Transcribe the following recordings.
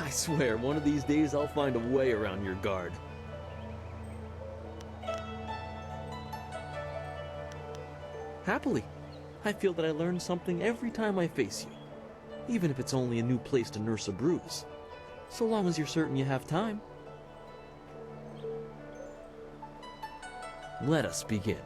I swear, one of these days I'll find a way around your guard. Happily. I feel that I learn something every time I face you, even if it's only a new place to nurse a bruise, so long as you're certain you have time. Let us begin.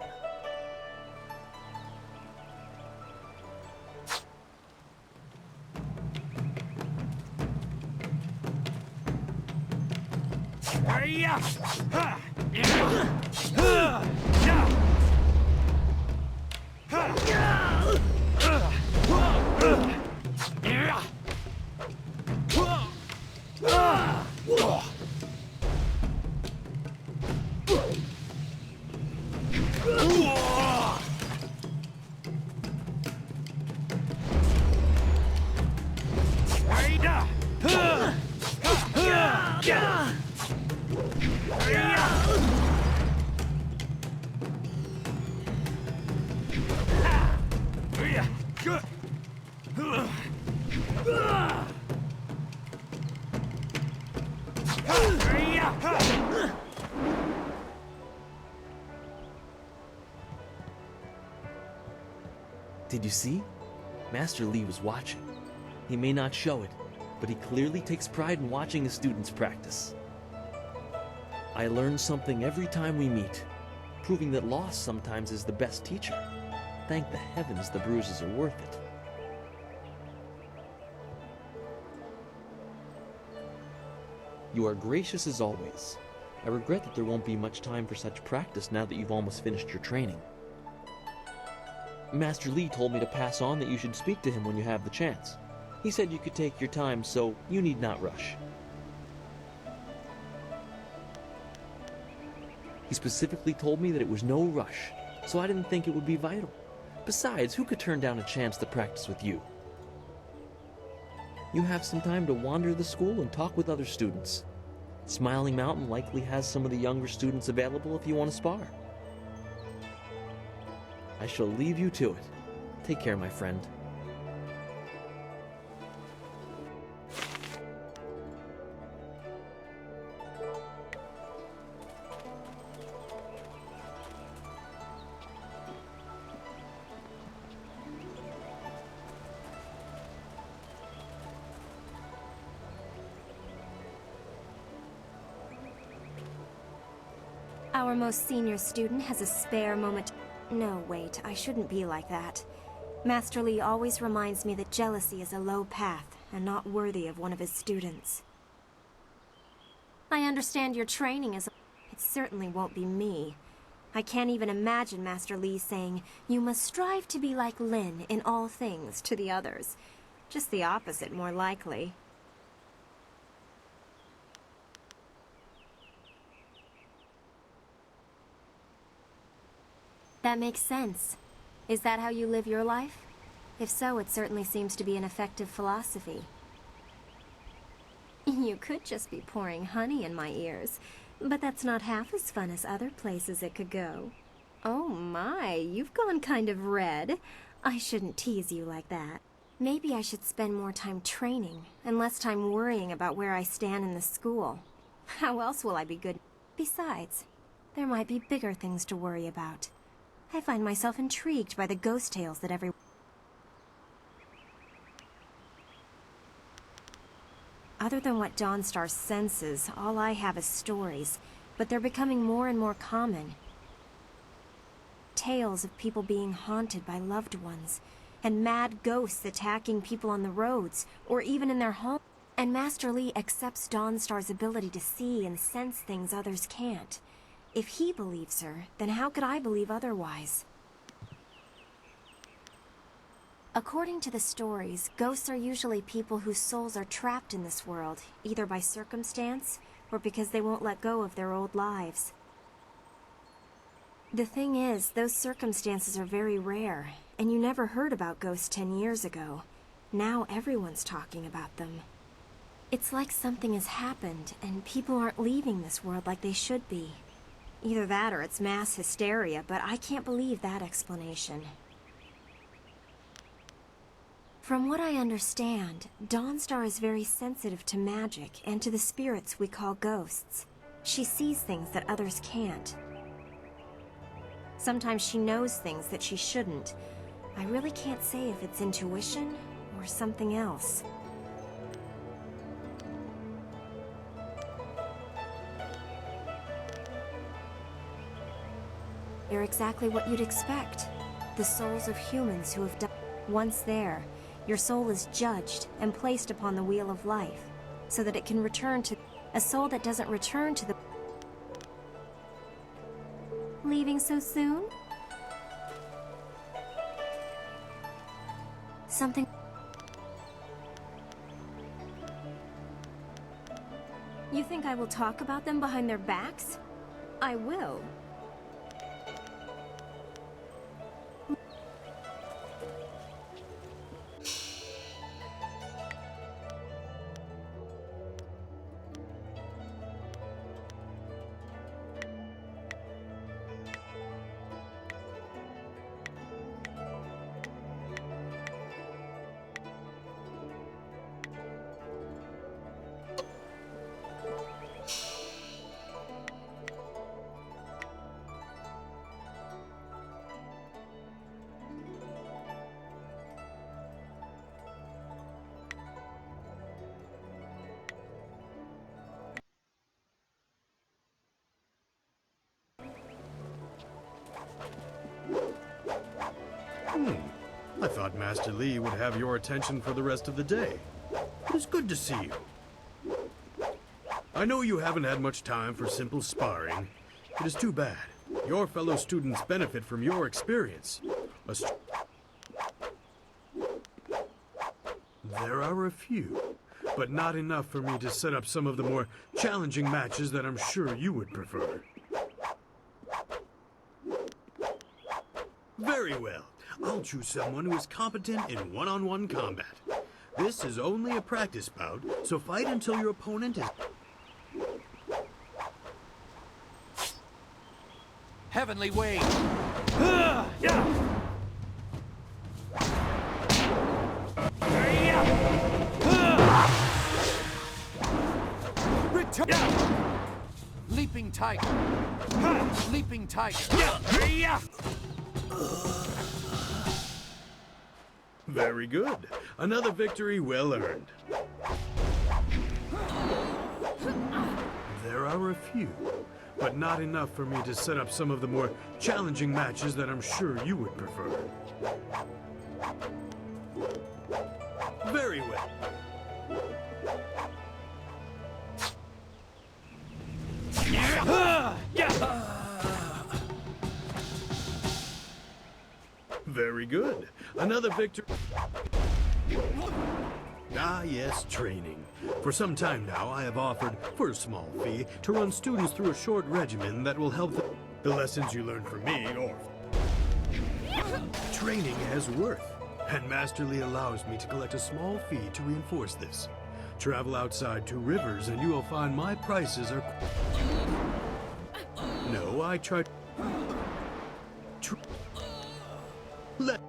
Did you see? Master Li was watching. He may not show it, but he clearly takes pride in watching his students practice. I learn something every time we meet, proving that loss sometimes is the best teacher. Thank the heavens the bruises are worth it. You are gracious as always. I regret that there won't be much time for such practice now that you've almost finished your training. Master Li told me to pass on that you should speak to him when you have the chance. He said you could take your time, so you need not rush. He specifically told me that it was no rush, so I didn't think it would be vital. Besides, who could turn down a chance to practice with you? You have some time to wander the school and talk with other students. Smiling Mountain likely has some of the younger students available if you want to spar. I shall leave you to it. Take care, my friend. Our most senior student has a spare moment. No, wait, I shouldn't be like that. Master Li always reminds me that jealousy is a low path and not worthy of one of his students. I understand your training is... It certainly won't be me. I can't even imagine Master Li saying, "You must strive to be like Lin in all things" to the others. Just the opposite, more likely. That makes sense. Is that how you live your life? If so, it certainly seems to be an effective philosophy. You could just be pouring honey in my ears, but that's not half as fun as other places it could go. Oh my, you've gone kind of red. I shouldn't tease you like that. Maybe I should spend more time training, and less time worrying about where I stand in the school. How else will I be good? Besides, there might be bigger things to worry about. I find myself intrigued by the ghost tales that Other than what Dawnstar senses, all I have is stories, but they're becoming more and more common. Tales of people being haunted by loved ones, and mad ghosts attacking people on the roads, or even in their homes. And Master Li accepts Dawnstar's ability to see and sense things others can't. If he believes her, then how could I believe otherwise? According to the stories, ghosts are usually people whose souls are trapped in this world, either by circumstance or because they won't let go of their old lives. The thing is, those circumstances are very rare, and you never heard about ghosts 10 years ago. Now everyone's talking about them. It's like something has happened, and people aren't leaving this world like they should be. Either that or it's mass hysteria, but I can't believe that explanation. From what I understand, Dawnstar is very sensitive to magic and to the spirits we call ghosts. She sees things that others can't. Sometimes she knows things that she shouldn't. I really can't say if it's intuition or something else. They're exactly what you'd expect. The souls of humans who have died. Once there, your soul is judged and placed upon the wheel of life, so that it can return to... A soul that doesn't return to the... Leaving so soon? Something... You think I will talk about them behind their backs? I will. I thought Master Li would have your attention for the rest of the day. It is good to see you. I know you haven't had much time for simple sparring. It is too bad. Your fellow students benefit from your experience. There are a few, but not enough for me to set up some of the more challenging matches that I'm sure you would prefer. Very well. I'll choose someone who is competent in one-on-one combat. This is only a practice bout, so fight until your opponent is... Heavenly Wave! Leaping Tiger! Leaping Tiger! Very good. Another victory well earned. There are a few, but not enough for me to set up some of the more challenging matches that I'm sure you would prefer. Very well. Very good. Another victory. Ah, yes, training. For some time now, I have offered, for a small fee, to run students through a short regimen that will help the lessons you learn from me, or... Training has worth, and Master Li allows me to collect a small fee to reinforce this. Travel outside 2 rivers and you will find my prices are... No, I tried... Let...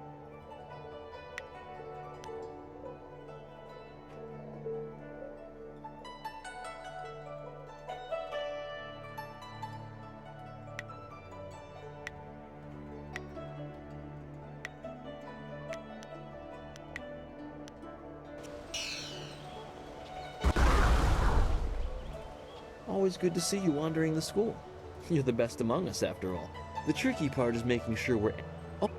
Always good to see you wandering the school. You're the best among us, after all. The tricky part is making sure we're... Oh.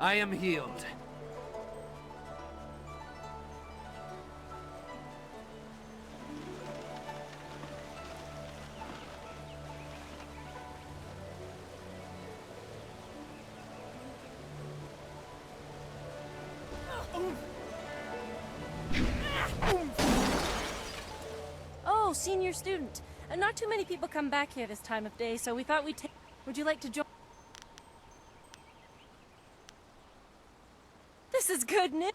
I am healed. Oh, senior student. Not too many people come back here this time of day, so we thought we'd take... Would you like to join? This is good news.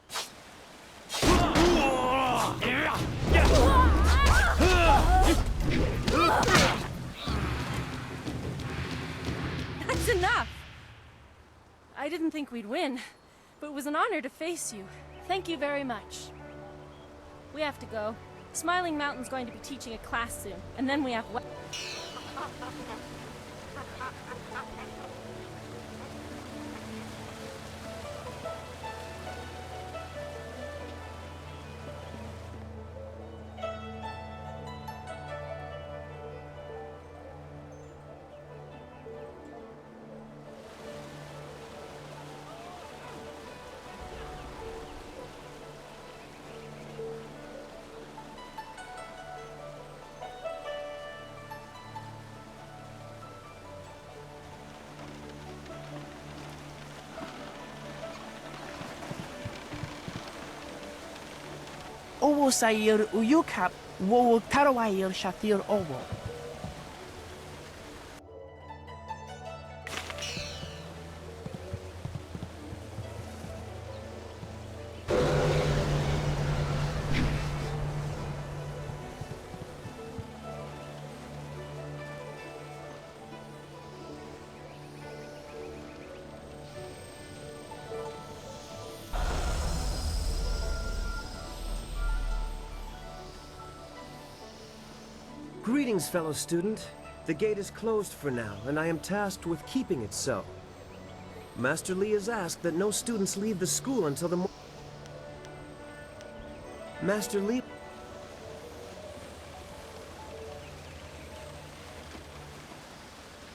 That's enough. I didn't think we'd win, but it was an honor to face you. Thank you very much. We have to go. Smiling Mountain's going to be teaching a class soon, and then we have Owo sayir uyukap wo tarawayir shatir owo. Greetings, fellow student. The gate is closed for now, and I am tasked with keeping it so. Master Li has asked that no students leave the school until the Master Li...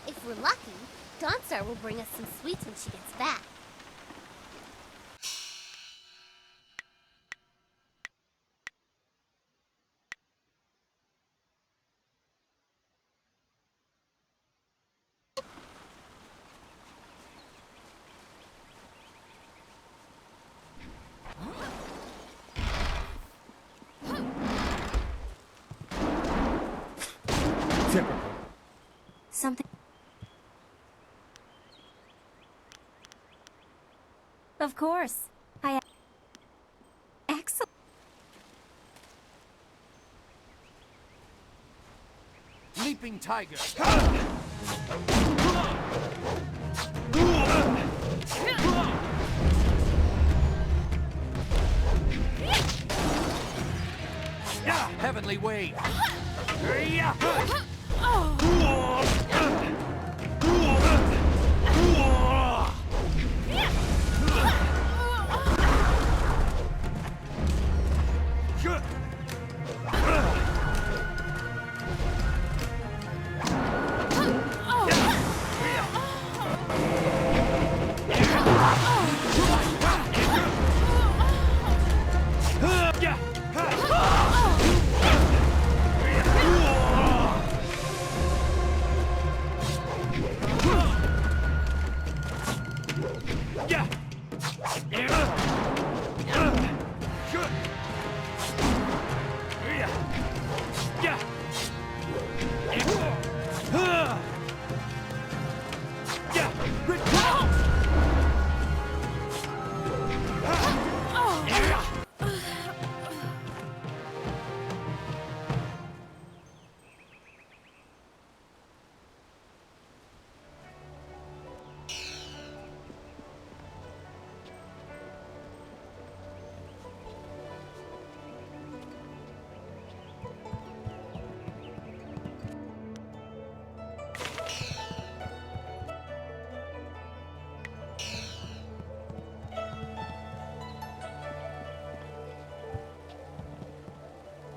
If we're lucky, Dawnstar will bring us some sweets when she gets back. Typical. Something... Of course. Excellent. Leaping tiger. Heavenly wave.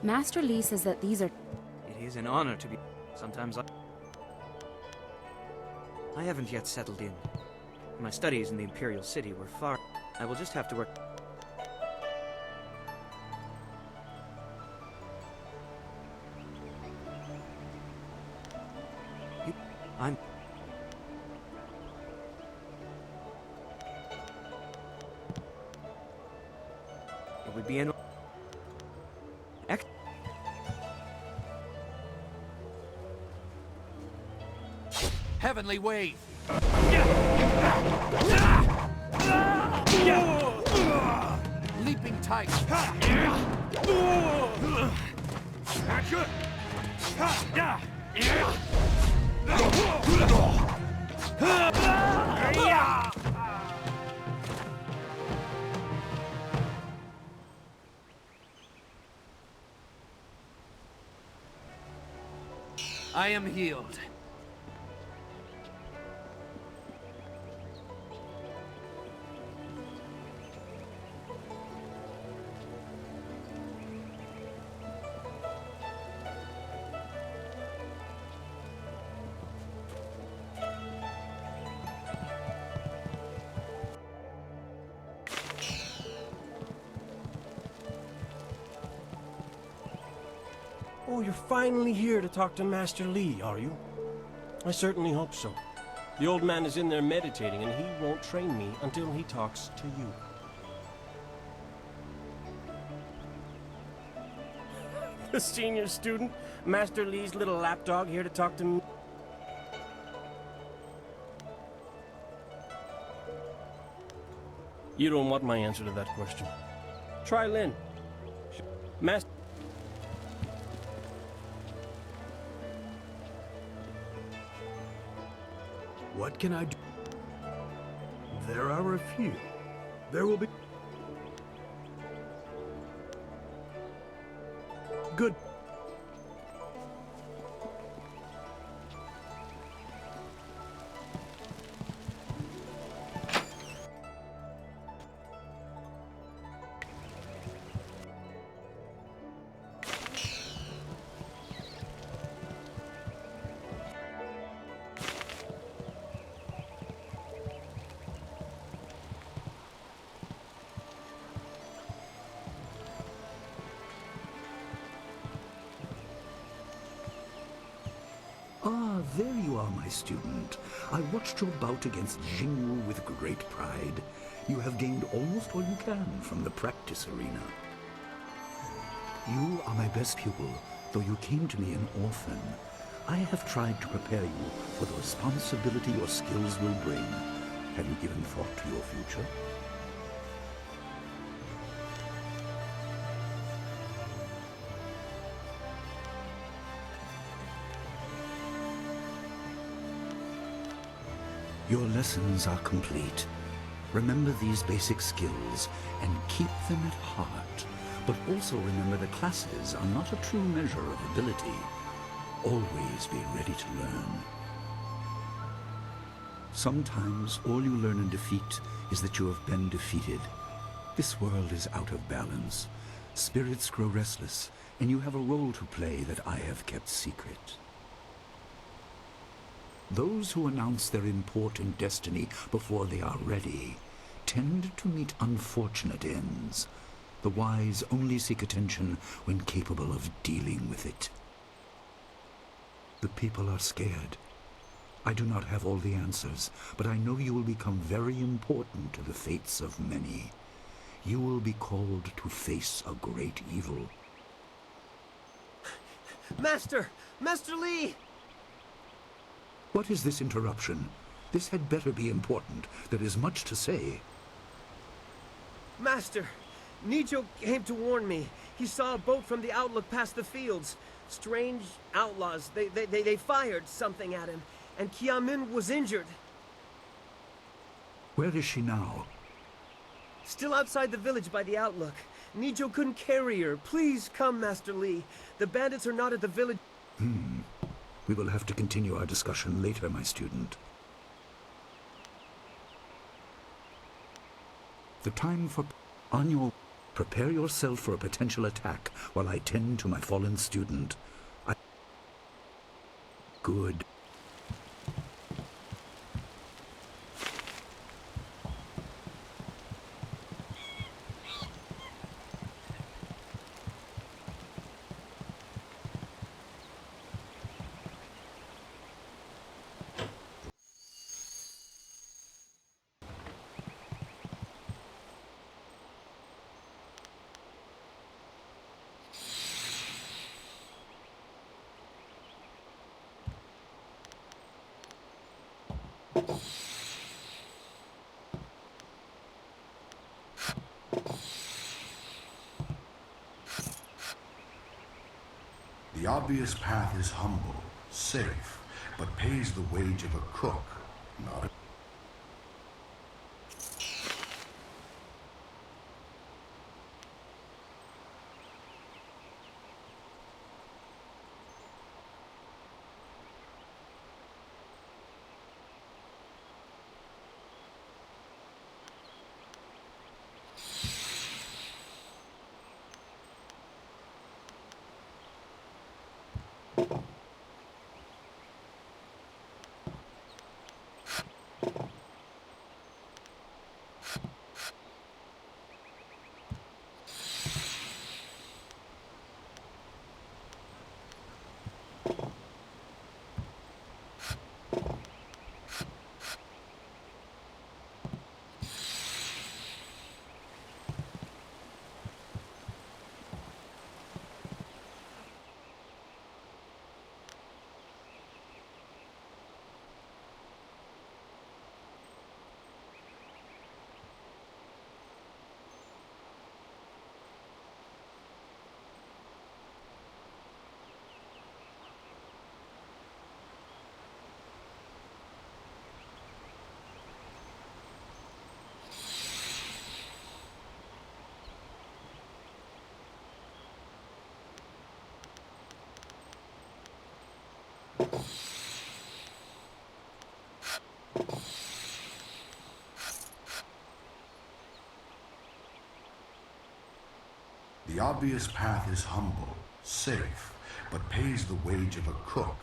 Master Li says that these are... It is an honor to be... Sometimes I haven't yet settled in. My studies in the Imperial City were far... I will just have to work... I'm... It would be an... Heavenly wave. tiger. I am healed. Oh, you're finally here to talk to Master Li, are you? I certainly hope so. The old man is in there meditating, and he won't train me until he talks to you. The senior student, Master Li's little lapdog, here to talk to me. You don't want my answer to that question. Try Lin. Master... What can I do? There are a few. There will be... Good. Ah, there you are, my student. I watched your bout against Jingwu with great pride. You have gained almost all you can from the practice arena. You are my best pupil, though you came to me an orphan. I have tried to prepare you for the responsibility your skills will bring. Have you given thought to your future? Your lessons are complete. Remember these basic skills and keep them at heart. But also remember that classes are not a true measure of ability. Always be ready to learn. Sometimes all you learn in defeat is that you have been defeated. This world is out of balance. Spirits grow restless, and you have a role to play that I have kept secret. Those who announce their important destiny before they are ready tend to meet unfortunate ends. The wise only seek attention when capable of dealing with it. The people are scared. I do not have all the answers, but I know you will become very important to the fates of many. You will be called to face a great evil. Master! Master Li! What is this interruption? This had better be important. There is much to say. Master! Nijo came to warn me. He saw a boat from the outlook past the fields. Strange outlaws. They fired something at him. And Kiamin was injured. Where is she now? Still outside the village by the outlook. Nijo couldn't carry her. Please come, Master Li. The bandits are not at the village. We will have to continue our discussion later, my student. The time for... Prepare yourself for a potential attack while I tend to my fallen student. Good. The obvious path is humble, safe, but pays the wage of a cook, not a... The obvious path is humble, safe, but pays the wage of a cook.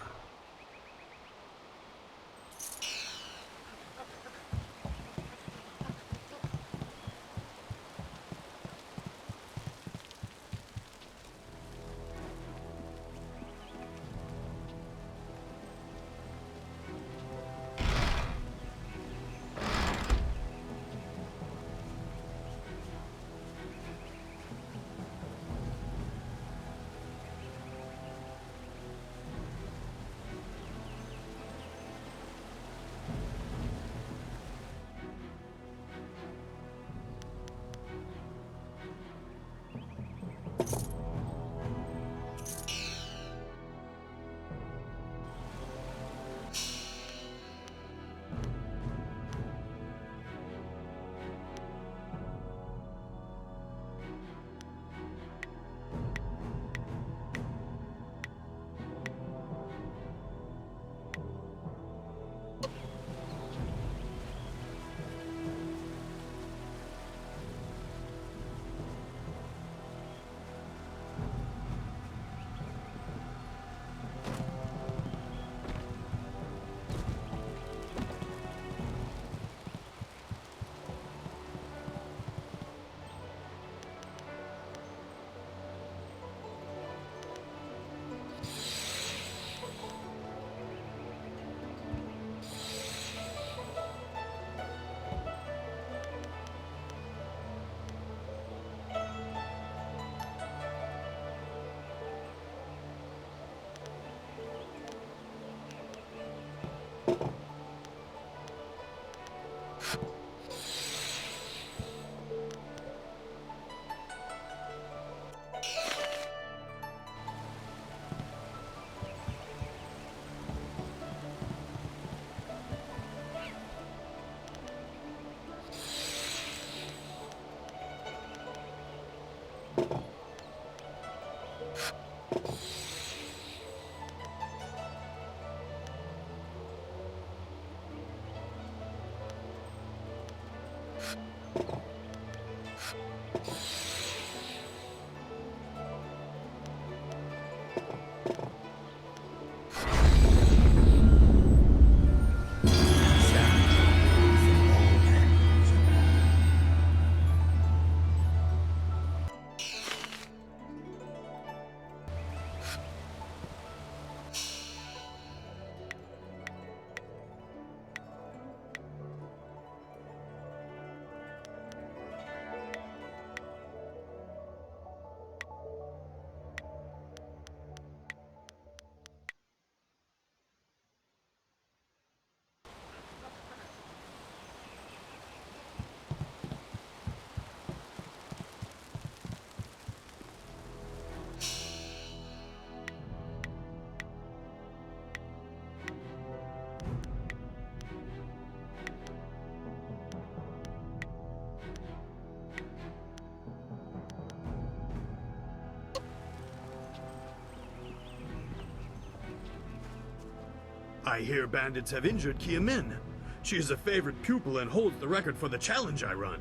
I hear bandits have injured Kia Min. She is a favorite pupil and holds the record for the challenge I run.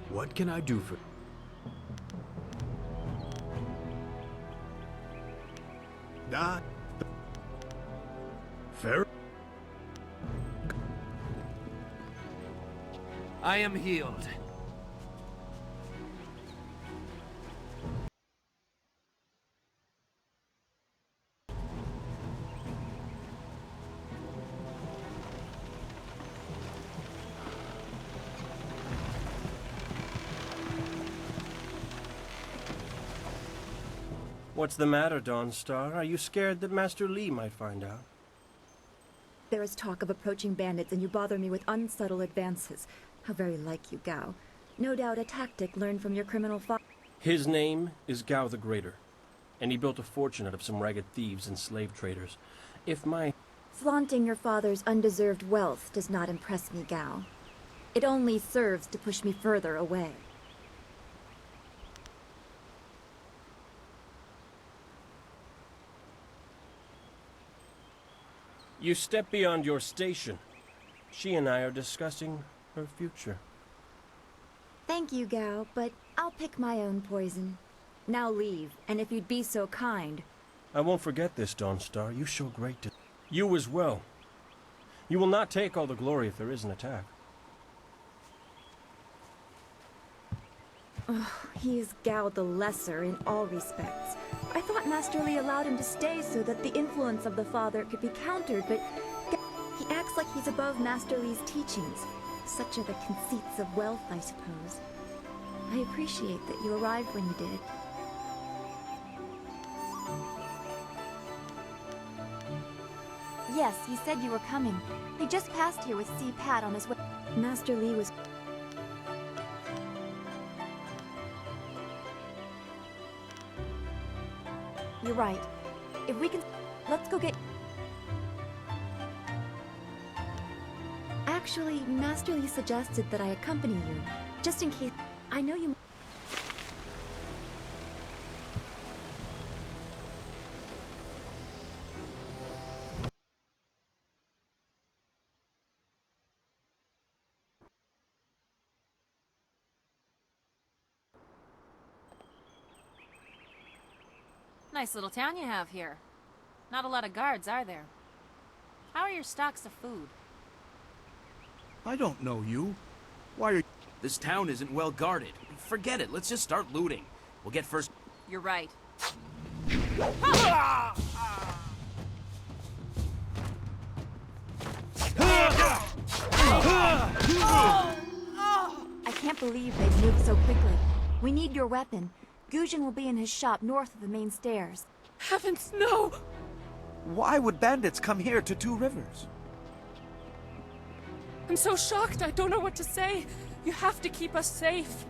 What can I do for... Fair? I am healed. What's the matter, Dawnstar? Are you scared that Master Li might find out? There is talk of approaching bandits, and you bother me with unsubtle advances. How very like you, Gao. No doubt a tactic learned from your criminal father. His name is Gao the Greater, and he built a fortune out of some ragged thieves and slave traders. If my... Flaunting your father's undeserved wealth does not impress me, Gao. It only serves to push me further away. You step beyond your station. She and I are discussing her future. Thank you, Gao, but I'll pick my own poison. Now leave, and if you'd be so kind... I won't forget this, Dawnstar. You show great... You as well. You will not take all the glory if there is an attack. Oh, he is Gao the Lesser in all respects. I thought Master Li allowed him to stay so that the influence of the father could be countered, but he acts like he's above Master Li's teachings. Such are the conceits of wealth, I suppose. I appreciate that you arrived when you did. Yes, he said you were coming. He just passed here with C. Pat on his way. Master Li was... You're right. If we can... Let's go get... Actually, Master Li suggested that I accompany you, just in case... I know you... Nice little town you have here. Not a lot of guards, are there? How are your stocks of food? I don't know you. Why are... This town isn't well guarded. Forget it. Let's just start looting. We'll get first... You're right. I can't believe they've moved so quickly. We need your weapon. Gujin will be in his shop north of the main stairs. Heavens, no! Why would bandits come here to Two Rivers? I'm so shocked, I don't know what to say. You have to keep us safe.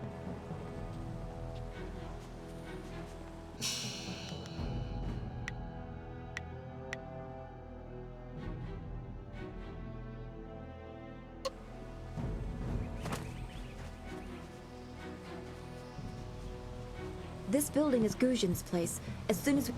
This building is Gujin's place. As soon as we...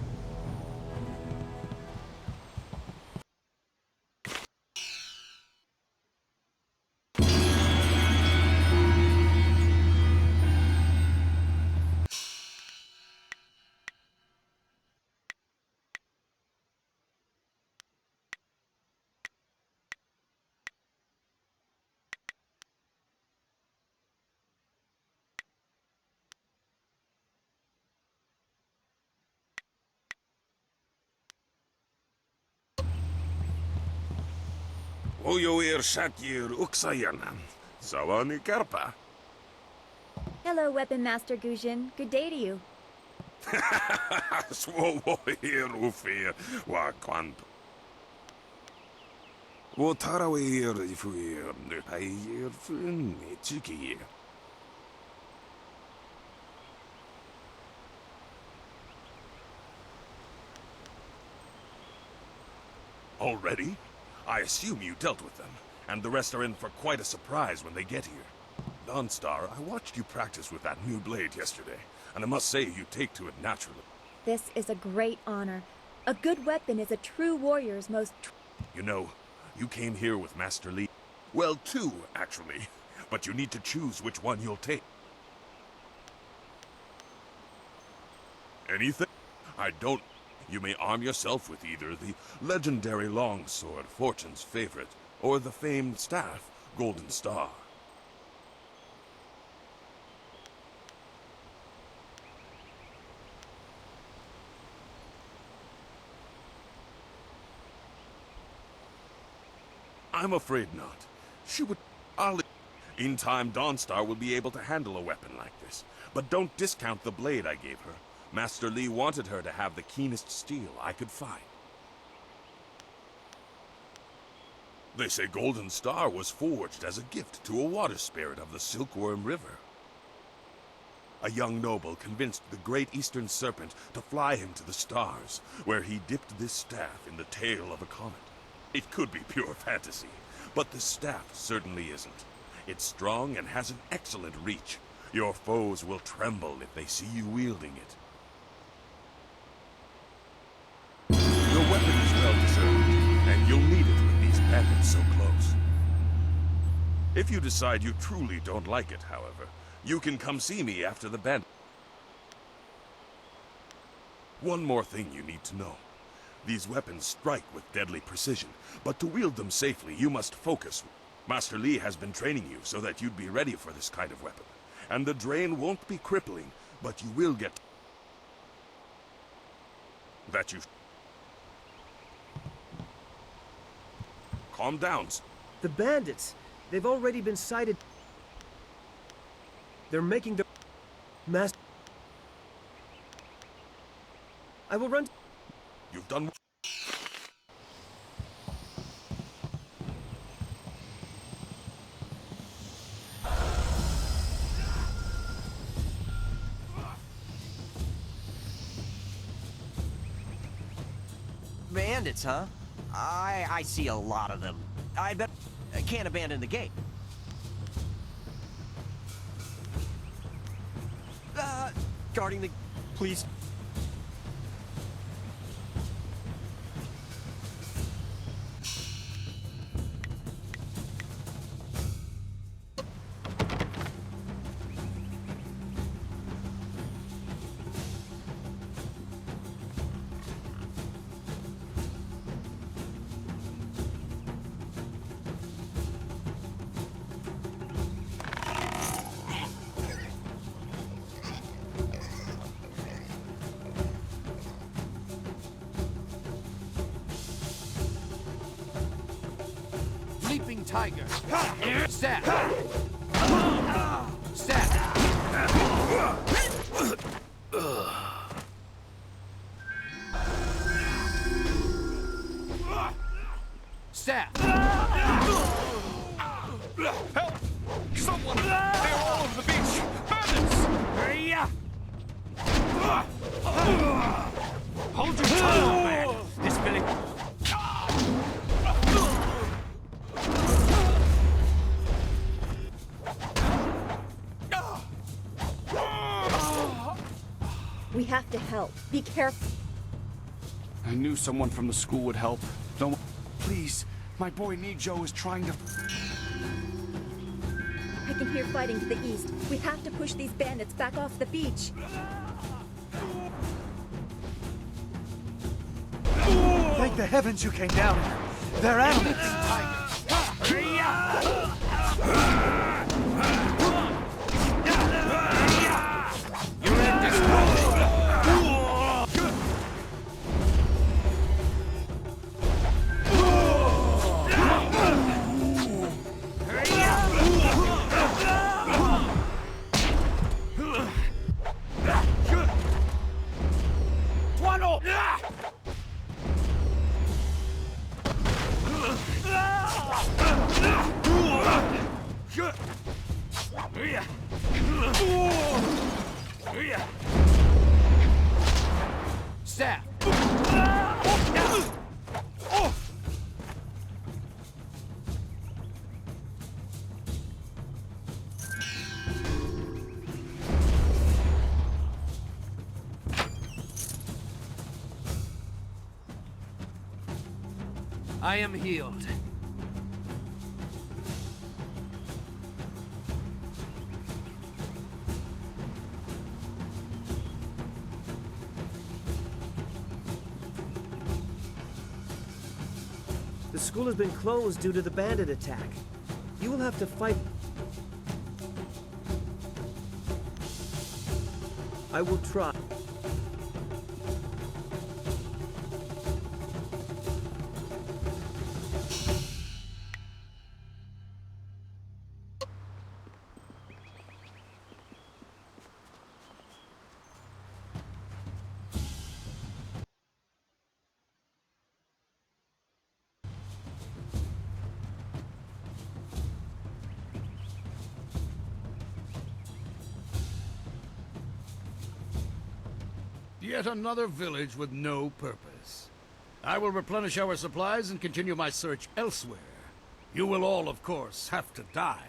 Ujoir Shakir Uksayanan. Zawani Karpa. Hello, Weapon Master Gujin. Good day to you. Swoir Ufir wa Quanto. Wotarawir Fuir Nupayir Funni Chiki. Already? I assume you dealt with them, and the rest are in for quite a surprise when they get here. Dawnstar, I watched you practice with that new blade yesterday, and I must say you take to it naturally. This is a great honor. A good weapon is a true warrior's most... You know, you came here with Master Li. Well, two, actually. But you need to choose which one you'll take. Anything? I don't... You may arm yourself with either the legendary longsword, Fortune's favorite, or the famed staff, Golden Star. I'm afraid not. She would... In time, Dawnstar will be able to handle a weapon like this. But don't discount the blade I gave her. Master Li wanted her to have the keenest steel I could find. They say Golden Star was forged as a gift to a water spirit of the Silkworm River. A young noble convinced the great Eastern Serpent to fly him to the stars, where he dipped this staff in the tail of a comet. It could be pure fantasy, but the staff certainly isn't. It's strong and has an excellent reach. Your foes will tremble if they see you wielding it. Your weapon is well deserved, and you'll need it with these bandits so close. If you decide you truly don't like it, however, you can come see me after the bandit. One more thing you need to know. These weapons strike with deadly precision, but to wield them safely, you must focus. Master Li has been training you so that you'd be ready for this kind of weapon. And the drain won't be crippling, but you will get... That you... Calm down. The bandits! They've already been sighted. They're making the... Master... I will run... You've done... Bandits, huh? I see a lot of them. I can't abandon the gate. Guarding the... Please. Leaping tiger. Stab. Stab. Stab. Help! Someone! They're all over the beach! Bandits! Hold your tongue, man! This village... We have to help. Be careful. I knew someone from the school would help. Don't... Please, my boy Nijo is trying to... I can hear fighting to the east. We have to push these bandits back off the beach. Thank the heavens you came down here. They're animals. Good. I am healed. The school has been closed due to the bandit attack. You will have to fight. I will try. Yet another village with no purpose. I will replenish our supplies and continue my search elsewhere. You will all, of course, have to die.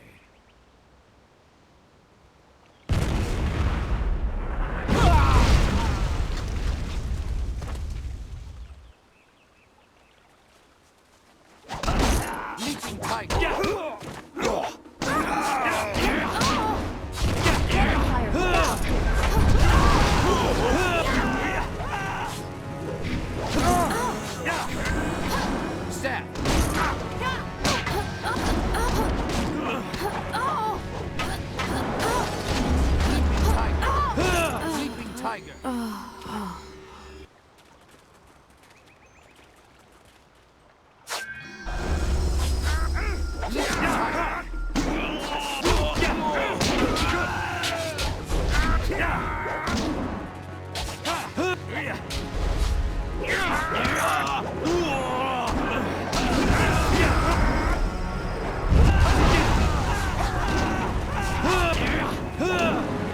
Leaping tiger. Stab. Leaping tiger.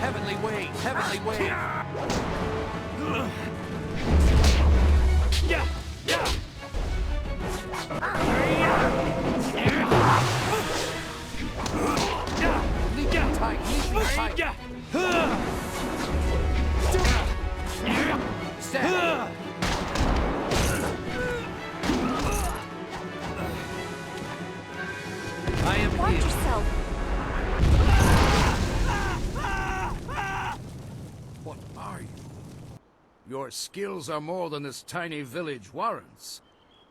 Heavenly wave, heavenly wave. Leaping tiger, leaping tiger. Stab. I am Watch healed. yourself. What are you? Your skills are more than this tiny village warrants.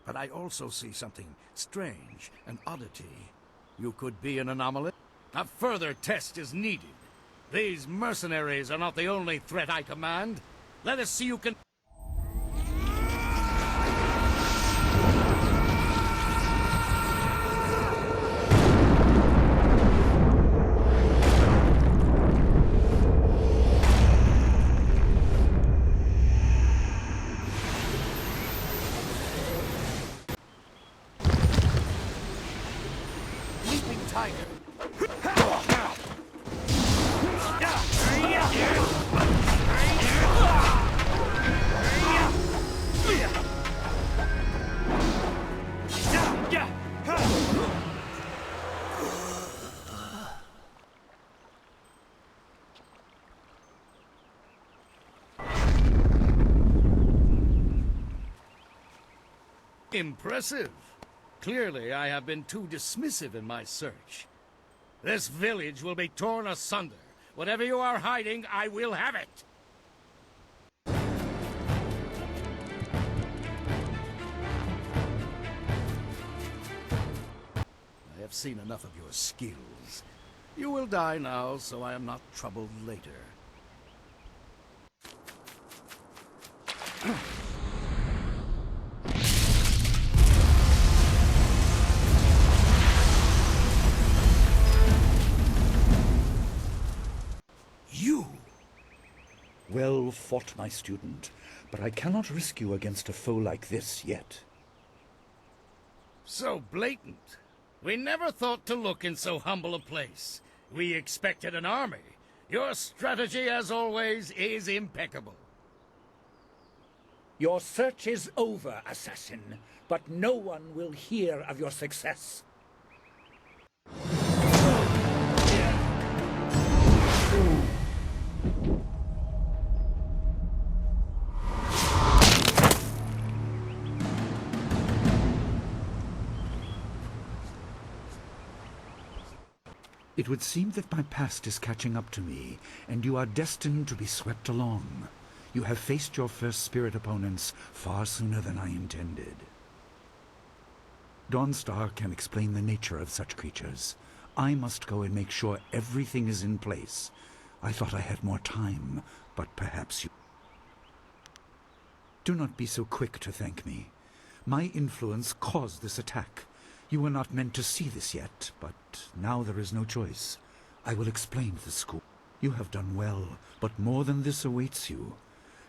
But I also see something strange, an oddity. You could be an anomaly. A further test is needed. These mercenaries are not the only threat I command. Let us see who can... Leaping tiger. Impressive. Clearly, I have been too dismissive in my search. This village will be torn asunder. Whatever you are hiding, I will have it. I have seen enough of your skills. You will die now, so I am not troubled later. You! Well fought, my student, but I cannot risk you against a foe like this yet. So blatant. We never thought to look in so humble a place. We expected an army. Your strategy, as always, is impeccable. Your search is over, assassin, but no one will hear of your success. It would seem that my past is catching up to me, and you are destined to be swept along. You have faced your first spirit opponents far sooner than I intended. Dawnstar can explain the nature of such creatures. I must go and make sure everything is in place. I thought I had more time, but perhaps you... Do not be so quick to thank me. My influence caused this attack. You were not meant to see this yet, but now there is no choice. I will explain to the school. You have done well, but more than this awaits you.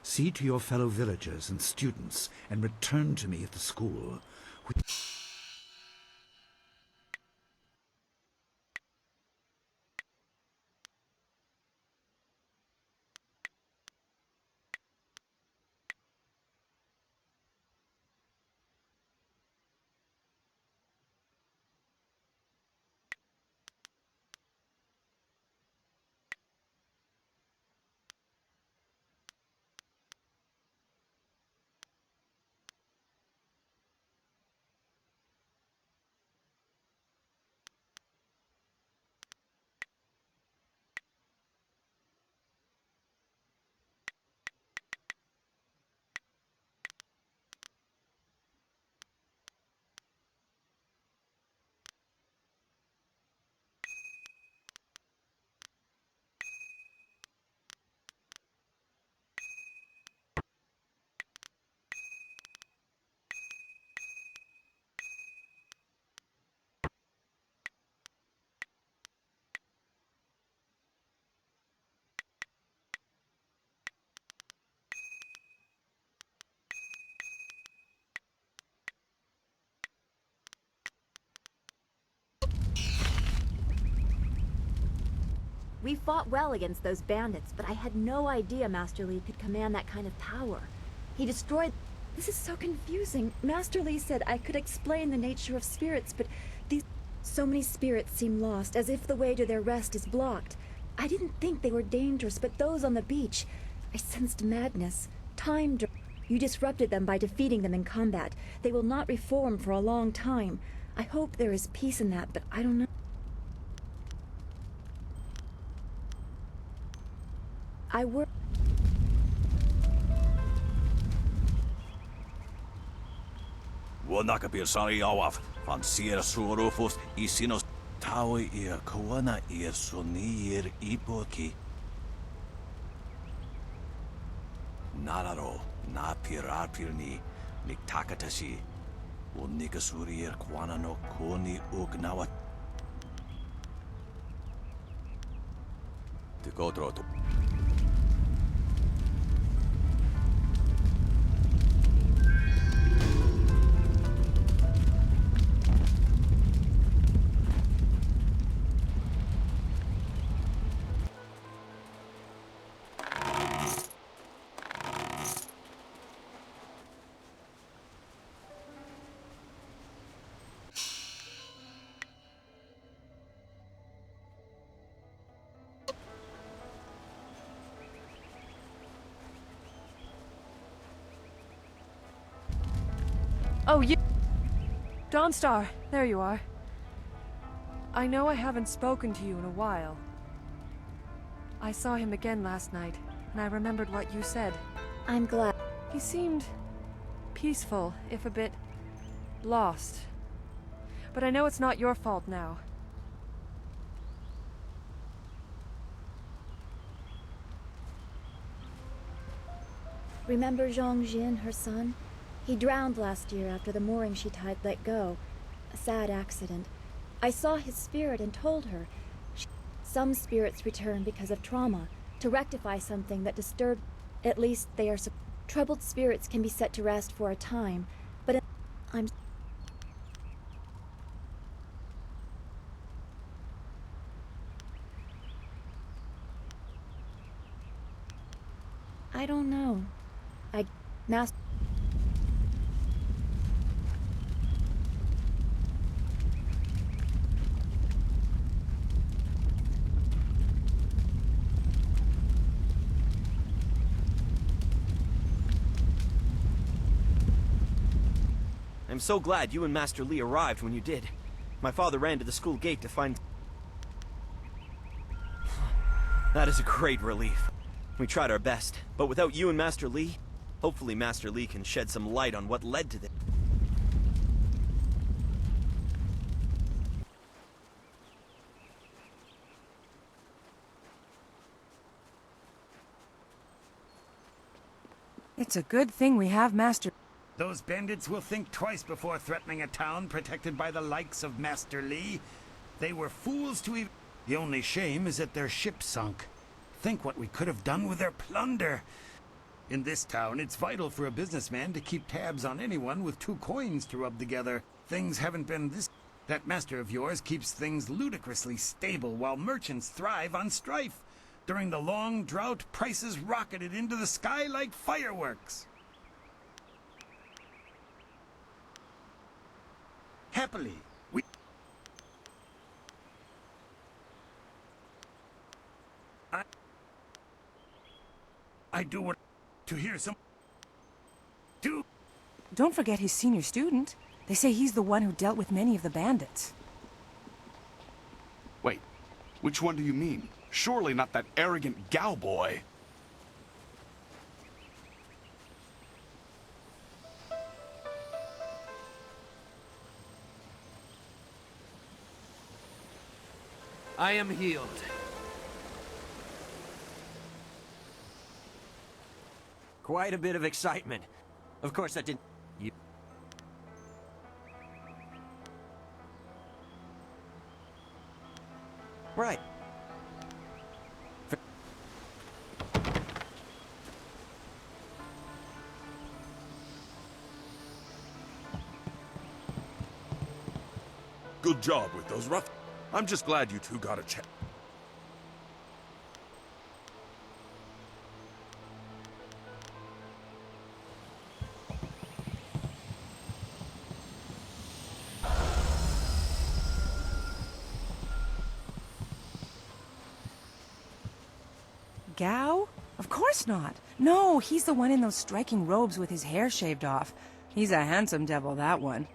See to your fellow villagers and students, and return to me at the school. We fought well against those bandits, but I had no idea Master Li could command that kind of power. He destroyed... This is so confusing. Master Li said I could explain the nature of spirits, but these... So many spirits seem lost, as if the way to their rest is blocked. I didn't think they were dangerous, but those on the beach... I sensed madness. You disrupted them by defeating them in combat. They will not reform for a long time. I hope there is peace in that, but I don't know. I work... Wanakapir sari awaf, van sier surufus isinos tawi ir kawana ir sunir ipoki. Nararo, na pirapirni, niktakatashi, unikasurir kwana no kuni ugnawa. Tikotro. Oh, you... Dawnstar, there you are. I know I haven't spoken to you in a while. I saw him again last night, and I remembered what you said. I'm glad. He seemed peaceful, if a bit lost. But I know it's not your fault now. Remember Zhang Jin, her son? He drowned last year after the mooring she tied let go. A sad accident. I saw his spirit and told her. Some spirits return because of trauma, to rectify something that disturbed... At least they are... Troubled spirits can be set to rest for a time, but I'm... I don't know. I'm so glad you and Master Li arrived when you did. My father ran to the school gate to find... That is a great relief. We tried our best, but without you and Master Li, hopefully Master Li can shed some light on what led to this. It's a good thing we have Master... Those bandits will think twice before threatening a town protected by the likes of Master Li. They were fools to even... The only shame is that their ship sunk. Think what we could have done with their plunder. In this town, it's vital for a businessman to keep tabs on anyone with 2 coins to rub together. Things haven't been this... That master of yours keeps things ludicrously stable while merchants thrive on strife. During the long drought, prices rocketed into the sky like fireworks. Happily, I do what to hear some... Don't forget his senior student. They say he's the one who dealt with many of the bandits. Wait, which one do you mean? Surely not that arrogant Gao boy. I am healed. Quite a bit of excitement. Of course, that didn't... You... Right. Good job with those rough... I'm just glad you two got a chance. Gao? Of course not. No, he's the one in those striking robes with his hair shaved off. He's a handsome devil, that one.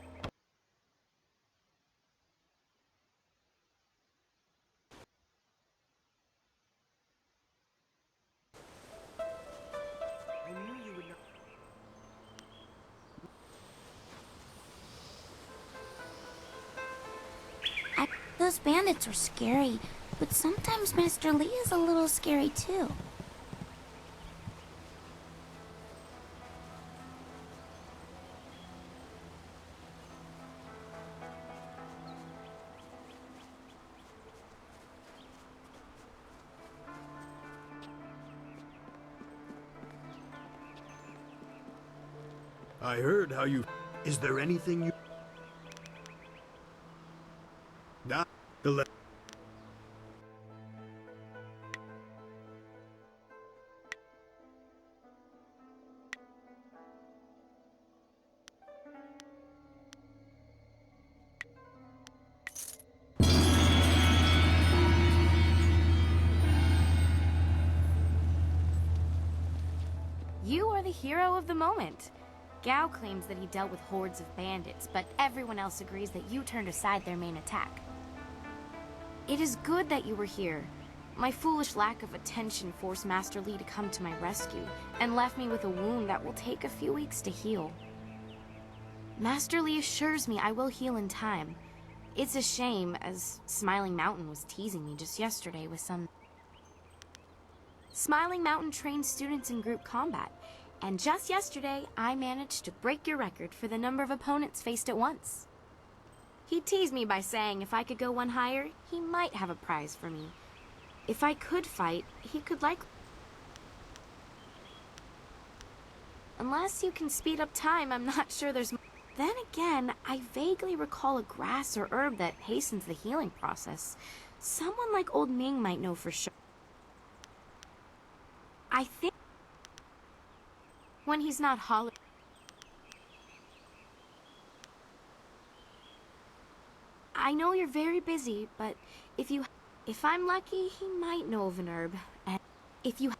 Those bandits are scary, but sometimes Master Li is a little scary too. I heard how you... Is there anything you... Nah, the You are the hero of the moment. Gao claims that he dealt with hordes of bandits, but everyone else agrees that you turned aside their main attack. It is good that you were here. My foolish lack of attention forced Master Li to come to my rescue, and left me with a wound that will take a few weeks to heal. Master Li assures me I will heal in time. It's a shame, as Smiling Mountain was teasing me just yesterday with some... Smiling Mountain trains students in group combat, and just yesterday I managed to break your record for the number of opponents faced at once. He teased me by saying if I could go one higher, he might have a prize for me. If I could fight, he could Unless you can speed up time, I'm not sure there's... Then again, I vaguely recall a grass or herb that hastens the healing process. Someone like Old Ming might know for sure. I think... When he's not hollering... I know you're very busy, but if I'm lucky, he might know of an herb. And if you...